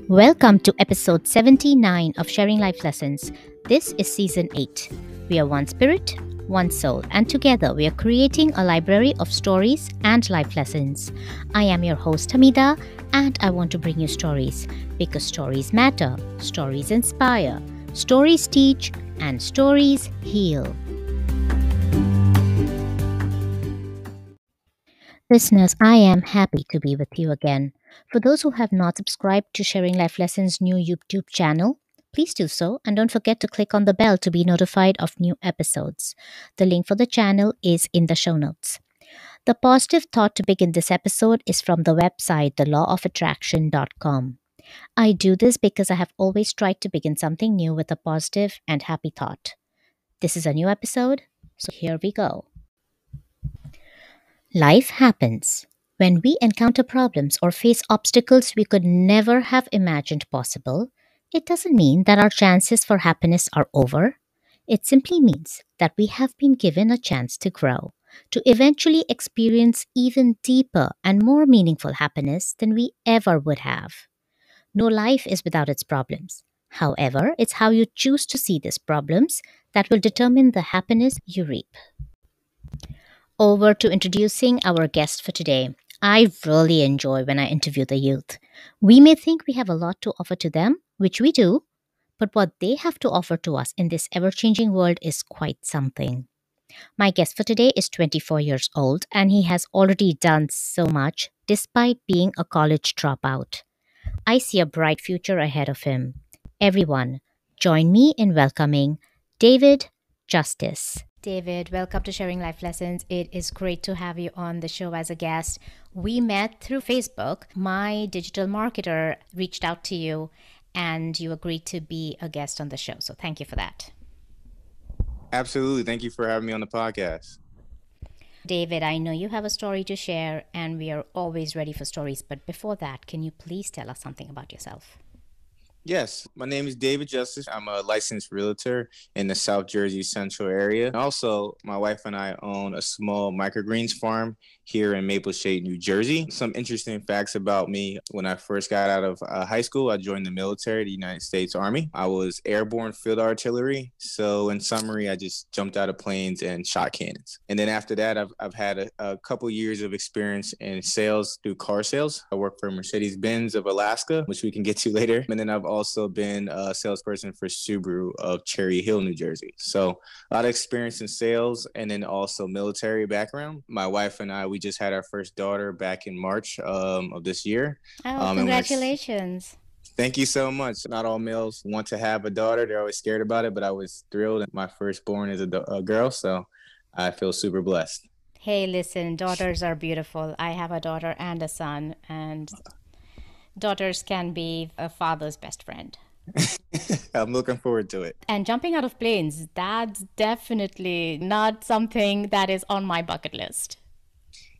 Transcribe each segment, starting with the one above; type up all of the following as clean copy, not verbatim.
Welcome to episode 79 of Sharing Life Lessons. This is season 8. We are one spirit, one soul, and together we are creating a library of stories and life lessons. I am your host Hamidah, and I want to bring you stories because stories matter, stories inspire, stories teach, and stories heal. Listeners, I am happy to be with you again. For those who have not subscribed to Sharing Life Lessons' new YouTube channel, please do so and don't forget to click on the bell to be notified of new episodes. The link for the channel is in the show notes. The positive thought to begin this episode is from the website thelawofattraction.com. I do this because I have always tried to begin something new with a positive and happy thought. This is a new episode, so here we go. Life happens. When we encounter problems or face obstacles we could never have imagined possible, it doesn't mean that our chances for happiness are over. It simply means that we have been given a chance to grow, to eventually experience even deeper and more meaningful happiness than we ever would have. No life is without its problems. However, it's how you choose to see these problems that will determine the happiness you reap. Over to introducing our guest for today. I really enjoy when I interview the youth. We may think we have a lot to offer to them, which we do, but what they have to offer to us in this ever changing world is quite something. My guest for today is 24 years old and he has already done so much despite being a college dropout. I see a bright future ahead of him. Everyone, join me in welcoming David Justice. David, welcome to Sharing Life Lessons. It is great to have you on the show as a guest. We met through Facebook. My digital marketer reached out to you and you agreed to be a guest on the show. So thank you for that. Absolutely. Thank you for having me on the podcast. David, I know you have a story to share and we are always ready for stories. But before that, can you please tell us something about yourself? Yes, my name is David Justice. I'm a licensed realtor in the South Jersey Central area. Also, my wife and I own a small microgreens farm here in Maple Shade, New Jersey. Some interesting facts about me. When I first got out of high school, I joined the military, the United States Army. I was airborne field artillery. So in summary, I just jumped out of planes and shot cannons. And then after that, I've had a couple years of experience in sales through car sales. I work for Mercedes-Benz of Alaska, which we can get to later. And then I've also been a salesperson for Subaru of Cherry Hill, New Jersey. So a lot of experience in sales and then also military background. My wife and I, we just had our first daughter back in March of this year. Oh, congratulations. Thank you so much. Not all males want to have a daughter. They're always scared about it, but I was thrilled. My firstborn is a girl, so I feel super blessed. Hey, listen, daughters are beautiful. I have a daughter and a son, and daughters can be a father's best friend. I'm looking forward to it. And jumping out of planes, that's definitely not something that is on my bucket list.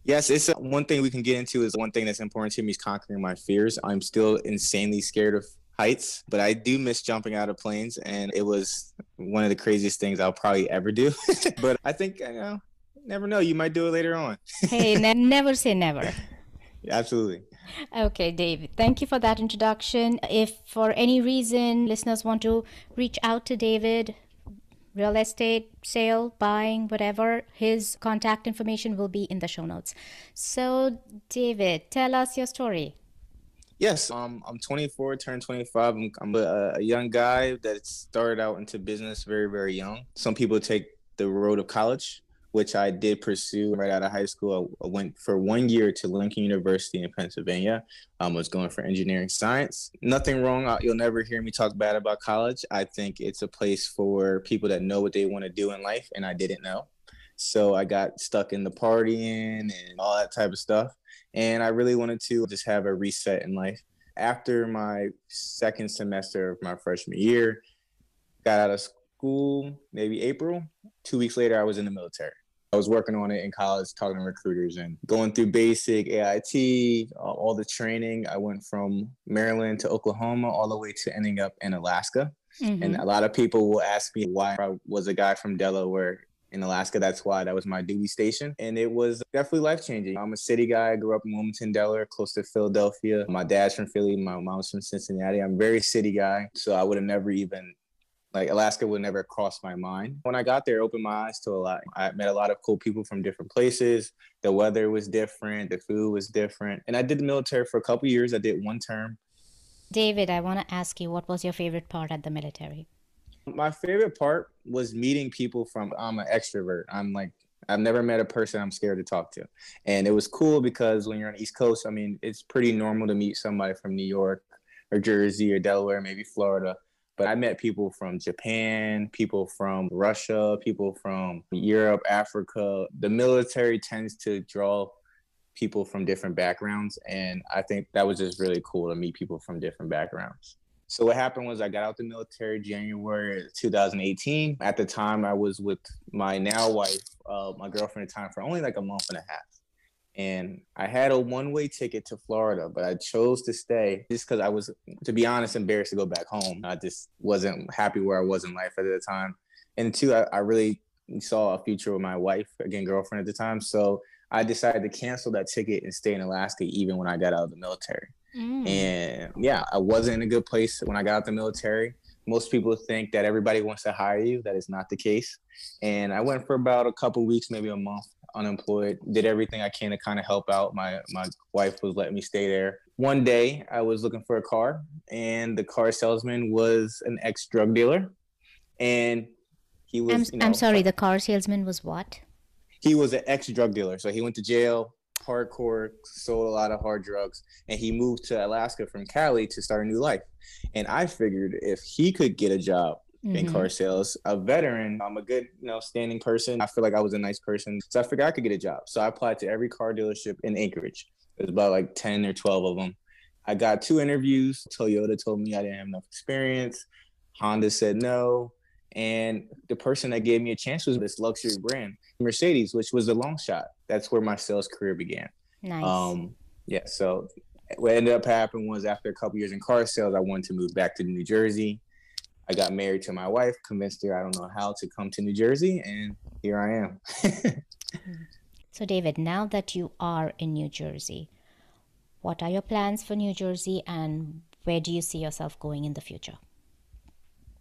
Yes, it's one thing we can get into is one thing that's important to me is conquering my fears. I'm still insanely scared of heights, but I do miss jumping out of planes, and it was one of the craziest things I'll probably ever do. But I think, never know, you might do it later on. Hey, never say never. Absolutely. Okay, David, thank you for that introduction. If for any reason listeners want to reach out to David, real estate, sale, buying, whatever, his contact information will be in the show notes. So, David, tell us your story. Yes, I'm 24, turned 25. I'm a young guy that started out into business very, very young. Some people take the road of college, which I did pursue right out of high school. I went for 1 year to Lincoln University in Pennsylvania. I was going for engineering science. Nothing wrong. You'll never hear me talk bad about college. I think it's a place for people that know what they want to do in life, and I didn't know. So I got stuck in the partying and all that type of stuff. And I really wanted to just have a reset in life. After my second semester of my freshman year, got out of school, maybe April. 2 weeks later, I was in the military. I was working on it in college, talking to recruiters and going through basic AIT, all the training. I went from Maryland to Oklahoma, all the way to ending up in Alaska. Mm-hmm. And a lot of people will ask me why I was a guy from Delaware in Alaska. That's why that was my duty station. And it was definitely life changing. I'm a city guy. I grew up in Wilmington, Delaware, close to Philadelphia. My dad's from Philly. My mom's from Cincinnati. I'm a very city guy. So I would have never even, like, Alaska would never cross my mind. When I got there, it opened my eyes to a lot. I met a lot of cool people from different places. The weather was different. The food was different. And I did the military for a couple of years. I did one term. David, I want to ask you, what was your favorite part at the military? My favorite part was meeting people from, I'm an extrovert. I've never met a person I'm scared to talk to. And it was cool because when you're on the East Coast, I mean, it's pretty normal to meet somebody from New York or Jersey or Delaware, maybe Florida. But I met people from Japan, people from Russia, people from Europe, Africa. The military tends to draw people from different backgrounds. And I think that was just really cool to meet people from different backgrounds. So what happened was I got out the military January 2018. At the time, I was with my now wife, my girlfriend at the time, for only like a month and a half. And I had a one-way ticket to Florida, but I chose to stay just because I was, to be honest, embarrassed to go back home. I just wasn't happy where I was in life at the time. And two, I really saw a future with my wife, again, girlfriend at the time. So I decided to cancel that ticket and stay in Alaska even when I got out of the military. And yeah, I wasn't in a good place when I got out the military. Most people think that everybody wants to hire you. That is not the case. And I went for about a couple of weeks, maybe a month, unemployed, did everything I can to kind of help out. My wife was letting me stay there. One day I was looking for a car, and the car salesman was an ex-drug dealer. And he was, I'm sorry, the car salesman was what? He was an ex-drug dealer. So he went to jail, hardcore, sold a lot of hard drugs, and he moved to Alaska from Cali to start a new life. And I figured if he could get a job in car sales, a veteran, I'm a good, standing person. I feel like I was a nice person. So I figured I could get a job. So I applied to every car dealership in Anchorage. There's about like 10 or 12 of them. I got 2 interviews. Toyota told me I didn't have enough experience. Honda said no. And the person that gave me a chance was this luxury brand, Mercedes, which was a long shot. That's where my sales career began. Nice. So what ended up happening was after a couple years in car sales, I wanted to move back to New Jersey. I got married to my wife, convinced her I don't know how to come to New Jersey, and here I am. So, David, now that you are in New Jersey, what are your plans for New Jersey, and where do you see yourself going in the future?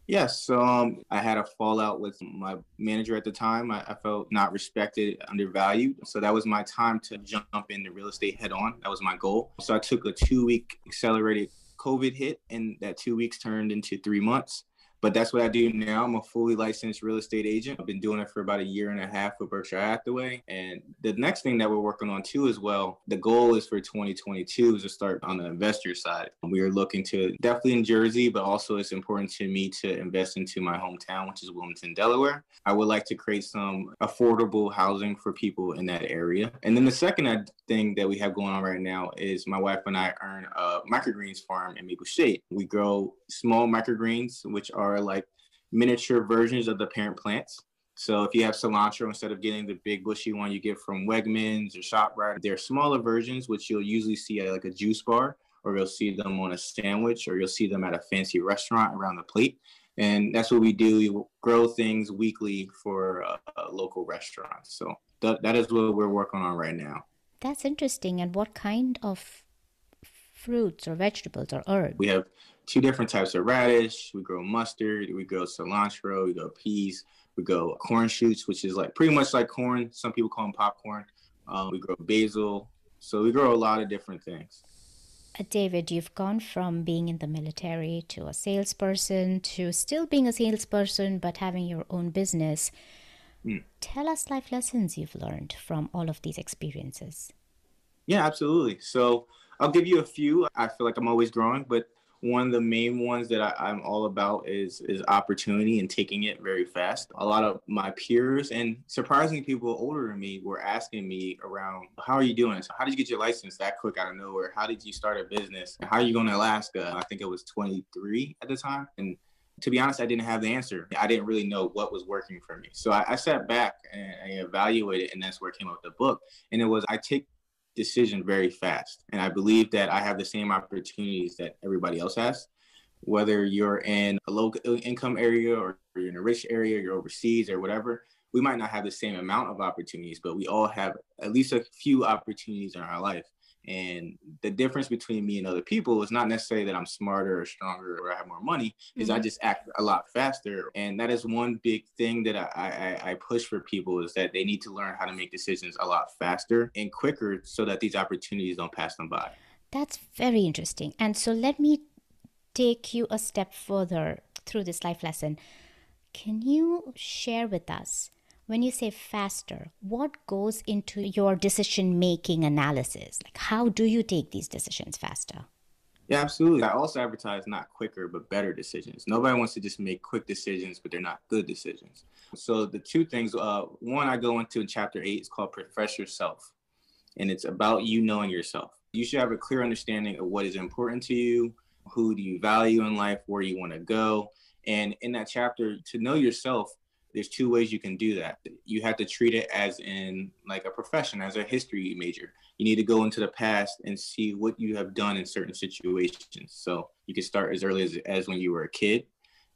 Yes, so I had a fallout with my manager at the time. I felt not respected, undervalued. So that was my time to jump into real estate head on. That was my goal. So I took a 2-week accelerated COVID hit, and that 2 weeks turned into 3 months. But that's what I do now. I'm a fully licensed real estate agent. I've been doing it for about 1.5 years with Berkshire Hathaway. And the next thing that we're working on too as well, the goal is for 2022 is to start on the investor side. We are looking to definitely in Jersey, but also it's important to me to invest into my hometown, which is Wilmington, Delaware. I would like to create some affordable housing for people in that area. And then the second thing that we have going on right now is my wife and I earn a microgreens farm in Maple Shade. We grow small microgreens, which are like miniature versions of the parent plants. So if you have cilantro, instead of getting the big bushy one you get from Wegmans or ShopRite, they're smaller versions, which you'll usually see at like a juice bar, or you'll see them on a sandwich, or you'll see them at a fancy restaurant around the plate. And that's what we do. We grow things weekly for local restaurants. So that is what we're working on right now. That's interesting. And what kind of fruits or vegetables or herbs? We have 2 different types of radish. We grow mustard. We grow cilantro. We grow peas. We grow corn shoots, which is like pretty much like corn. Some people call them popcorn. We grow basil. So we grow a lot of different things. David, you've gone from being in the military to a salesperson to still being a salesperson, but having your own business. Tell us life lessons you've learned from all of these experiences. Yeah, absolutely. So I'll give you a few. I feel like I'm always growing, but one of the main ones that I'm all about is opportunity and taking it very fast. A lot of my peers and surprisingly people older than me were asking me around, how are you doing? So how did you get your license that quick out of nowhere? How did you start a business? How are you going to Alaska? I think it was 23 at the time. And to be honest, I didn't have the answer. I didn't really know what was working for me. So I sat back and I evaluated, and that's where I came up with the book. And it was, I take decision very fast. And I believe that I have the same opportunities that everybody else has, whether you're in a low income area or you're in a rich area, you're overseas or whatever. we might not have the same amount of opportunities, but we all have at least a few opportunities in our life. And the difference between me and other people is not necessarily that I'm smarter or stronger or I have more money, is I just act a lot faster. And that is one big thing that I push for people, is that they need to learn how to make decisions a lot faster and quicker so that these opportunities don't pass them by. That's very interesting. And so let me take you a step further through this life lesson. Can you share with us, when you say faster, what goes into your decision making analysis? Like, how do you take these decisions faster? Yeah, absolutely. I also advertise not quicker, but better decisions. Nobody wants to just make quick decisions, but they're not good decisions. So the two things, one I go into in chapter 8 is called Profess Yourself. And it's about you knowing yourself. You should have a clear understanding of what is important to you, who do you value in life, where you want to go. And in that chapter, to know yourself, there's two ways you can do that. You have to treat it as in like a profession, as a history major. You need to go into the past and see what you have done in certain situations. So you can start as early as when you were a kid.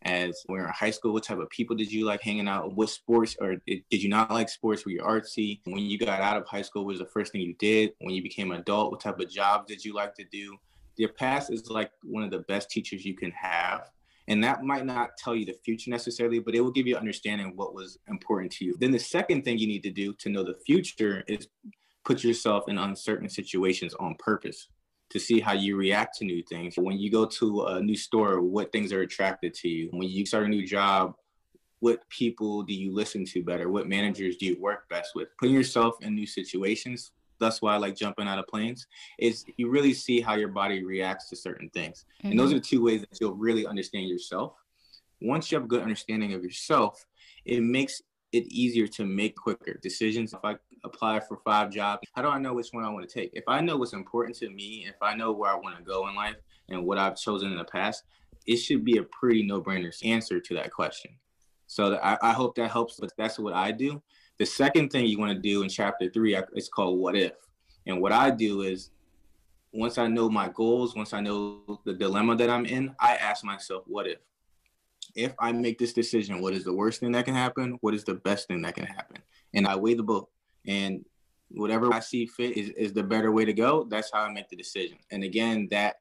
As when you were in high school, what type of people did you like hanging out? What sports, or did you not like sports? Were you artsy? When you got out of high school, what was the first thing you did? When you became an adult, what type of jobs did you like to do? Your past is like one of the best teachers you can have. And that might not tell you the future necessarily, but it will give you an understanding of what was important to you. Then the second thing you need to do to know the future is put yourself in uncertain situations on purpose to see how you react to new things. When you go to a new store, what things are attracted to you? When you start a new job, what people do you listen to better? What managers do you work best with? Putting yourself in new situations. That's why I like jumping out of planes, is you really see how your body reacts to certain things. And those are the two ways that you'll really understand yourself. Once you have a good understanding of yourself, it makes it easier to make quicker decisions. If I apply for 5 jobs, how do I know which one I want to take? If I know what's important to me, if I know where I want to go in life and what I've chosen in the past, it should be a pretty no-brainer answer to that question. So I hope that helps, but that's what I do. The second thing you want to do in chapter 3, it's called What If. And what I do is, once I know my goals, once I know the dilemma that I'm in, I ask myself, what if? If I make this decision, what is the worst thing that can happen? What is the best thing that can happen? And I weigh the both. And whatever I see fit is the better way to go. That's how I make the decision. And again, that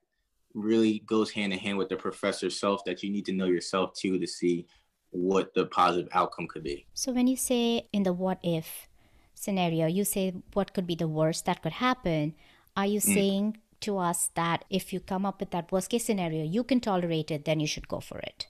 really goes hand in hand with the professor self, that you need to know yourself too to see what the positive outcome could be. So when you say in the what if scenario, you say what could be the worst that could happen, are you saying to us that if you come up with that worst case scenario, you can tolerate it, then you should go for it?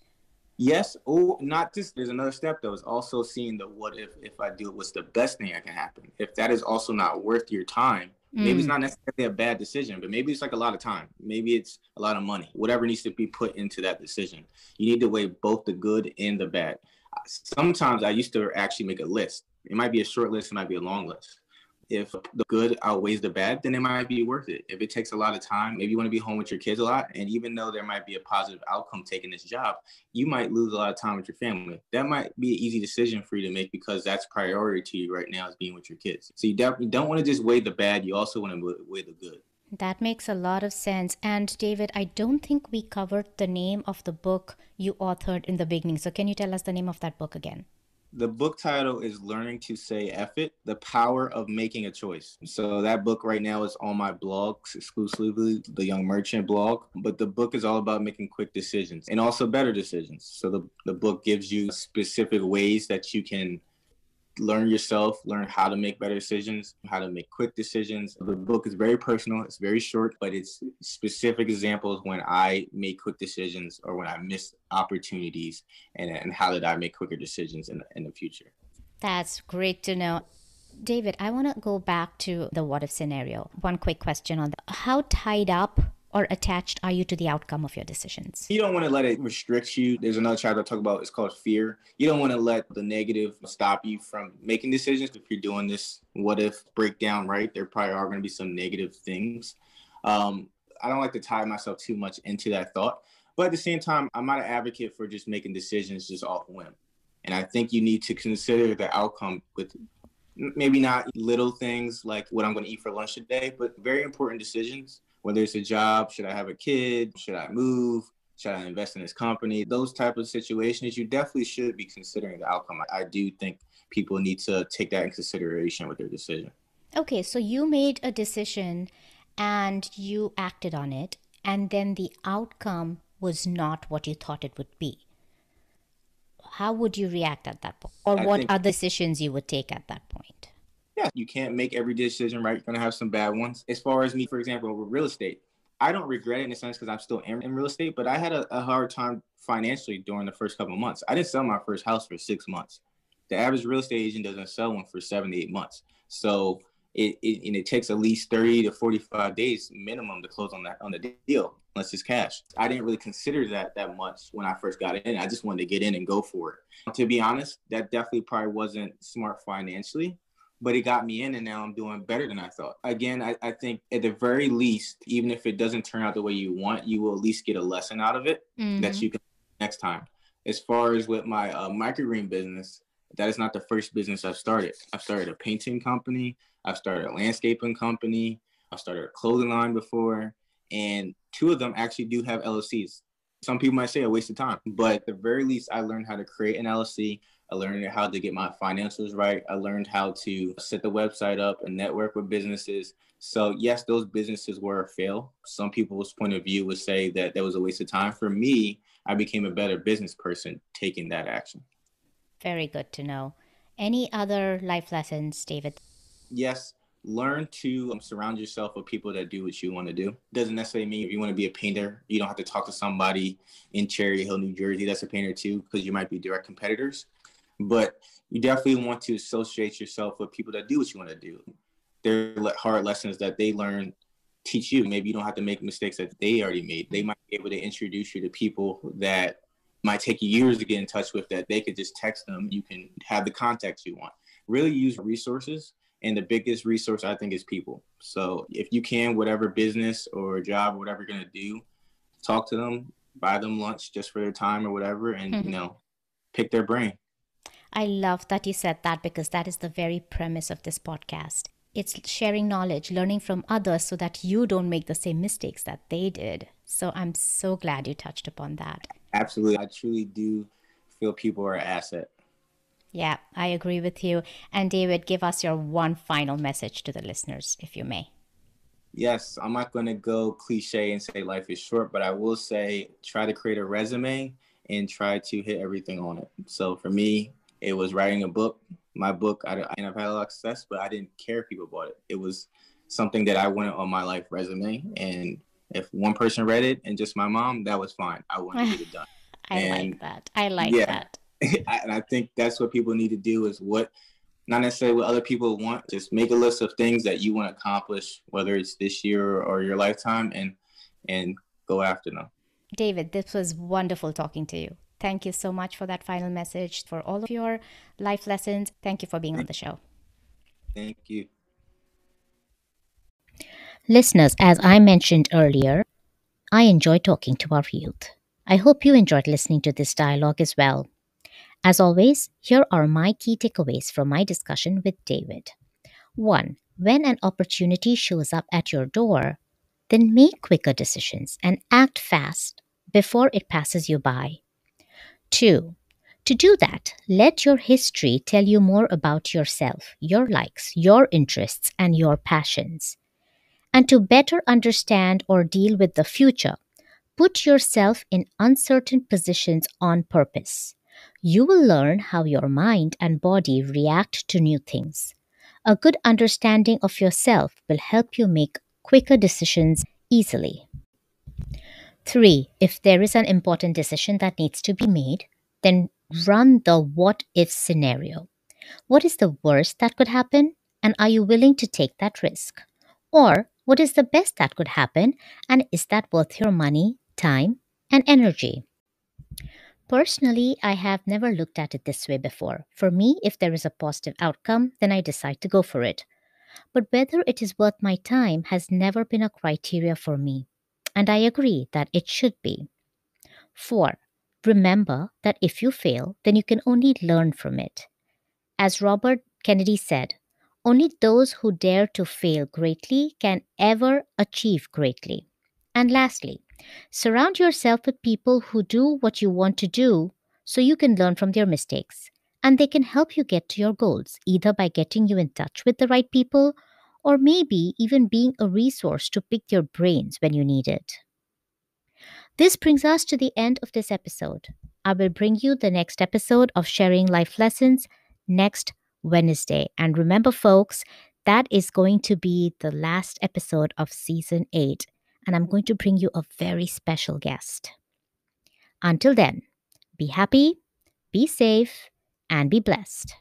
Yes. Oh, not just, there's another step though. It's also seeing the what if I do it, what's the best thing that can happen? If that is also not worth your time, maybe it's not necessarily a bad decision, but maybe it's like a lot of time. Maybe it's a lot of money. Whatever needs to be put into that decision. You need to weigh both the good and the bad. Sometimes I used to actually make a list. It might be a short list, it might be a long list. If the good outweighs the bad, then it might be worth it. If it takes a lot of time, maybe you want to be home with your kids a lot, and even though there might be a positive outcome taking this job, you might lose a lot of time with your family. That might be an easy decision for you to make because that's priority to you right now, is being with your kids. So you definitely don't want to just weigh the bad. You also want to weigh the good. That makes a lot of sense. And David, I don't think we covered the name of the book you authored in the beginning. So can you tell us the name of that book again? The book title is Learning to Say F It, The Power of Making a Choice. So that book right now is on my blogs exclusively, the Young Merchant blog. But the book is all about making quick decisions and also better decisions. So the book gives you specific ways that you can learn yourself, learn how to make better decisions, how to make quick decisions. The book is very personal. It's very short, but it's specific examples when I make quick decisions or when I miss opportunities, and how did I make quicker decisions in the future. That's great to know. David, I want to go back to the what if scenario. One quick question on that. How tied up or attached are you to the outcome of your decisions? You don't want to let it restrict you. There's another chapter I talk about. It's called fear. You don't want to let the negative stop you from making decisions. If you're doing this what if breakdown, right, there probably are going to be some negative things. I don't like to tie myself too much into that thought. But at the same time, I'm not an advocate for just making decisions just off whim. And I think you need to consider the outcome with maybe not little things like what I'm going to eat for lunch today, but very important decisions. Whether it's a job, should I have a kid? Should I move? Should I invest in this company? Those type of situations, you definitely should be considering the outcome. I do think people need to take that in consideration with their decision. Okay, so you made a decision and you acted on it, and then the outcome was not what you thought it would be. How would you react at that point? Or I what think, are the decisions you would take at that point? yeah, you can't make every decision right. You're going to have some bad ones. As far as me, for example, with real estate, I don't regret it in a sense because I'm still in real estate, but I had a hard time financially during the first couple of months. I didn't sell my first house for 6 months. The average real estate agent doesn't sell one for 7 to 8 months. So and it takes at least 30 to 45 days minimum to close on the deal, unless it's cash. I didn't really consider that much when I first got in. I just wanted to get in and go for it. To be honest, that definitely probably wasn't smart financially, but it got me in, and now I'm doing better than I thought. Again, I think at the very least, even if it doesn't turn out the way you want, you will at least get a lesson out of it that you can next time. As far as with my microgreen business, that is not the first business I've started. I've started a painting company. I've started a landscaping company. I've started a clothing line before. And two of them actually do have LLCs. Some people might say a waste of time, but at the very least, I learned how to create an LLC. I learned how to get my financials right. I learned how to set the website up and network with businesses. So yes, those businesses were a fail. Some people's point of view would say that was a waste of time. For me, I became a better business person taking that action. Very good to know. Any other life lessons, David? Yes, learn to surround yourself with people that do what you want to do. Doesn't necessarily mean if you want to be a painter, you don't have to talk to somebody in Cherry Hill, New Jersey that's a painter too, because you might be direct competitors. But you definitely want to associate yourself with people that do what you want to do. They're hard lessons that they learn teach you. Maybe you don't have to make mistakes that they already made. They might be able to introduce you to people that might take you years to get in touch with, that they could just text them. You can have the contacts you want. Really use resources. And the biggest resource, I think, is people. So if you can, whatever business or job or whatever you're going to do, talk to them, buy them lunch just for their time or whatever, and, pick their brain. I love that you said that, because that is the very premise of this podcast. It's sharing knowledge, learning from others so that you don't make the same mistakes that they did. So I'm so glad you touched upon that. Absolutely. I truly do feel people are an asset. Yeah, I agree with you. And David, give us your one final message to the listeners, if you may. Yes, I'm not going to go cliche and say life is short, but I will say try to create a resume and try to hit everything on it. So for me, it was writing a book. My book, I've had a lot of success, but I didn't care if people bought it. It was something that I wanted on my life resume. And if one person read it and just my mom, that was fine. I wanted to get it done. I like that. I like Yeah, that. and I think that's what people need to do is not necessarily what other people want. Just make a list of things that you want to accomplish, whether it's this year or your lifetime, and go after them. David, this was wonderful talking to you. Thank you so much for that final message, for all of your life lessons. Thank you for being on the show. Thank you. Listeners, as I mentioned earlier, I enjoy talking to our youth. I hope you enjoyed listening to this dialogue as well. As always, here are my key takeaways from my discussion with David. 1. When an opportunity shows up at your door, then make quicker decisions and act fast before it passes you by. 2. To do that, let your history tell you more about yourself, your likes, your interests, and your passions. And to better understand or deal with the future, put yourself in uncertain positions on purpose. You will learn how your mind and body react to new things. A good understanding of yourself will help you make quicker decisions easily. 3. If there is an important decision that needs to be made, then run the what if scenario. What is the worst that could happen? And are you willing to take that risk? Or what is the best that could happen? And is that worth your money, time, and energy? Personally, I have never looked at it this way before. For me, if there is a positive outcome, then I decide to go for it. But whether it is worth my time has never been a criteria for me. And I agree that it should be. 4. Remember that if you fail, then you can only learn from it. As Robert Kennedy said, only those who dare to fail greatly can ever achieve greatly. And lastly, surround yourself with people who do what you want to do so you can learn from their mistakes. And they can help you get to your goals, either by getting you in touch with the right people or maybe even being a resource to pick your brains when you need it. This brings us to the end of this episode. I will bring you the next episode of Sharing Life Lessons next Wednesday. And remember, folks, that is going to be the last episode of season 8. And I'm going to bring you a very special guest. Until then, be happy, be safe, and be blessed.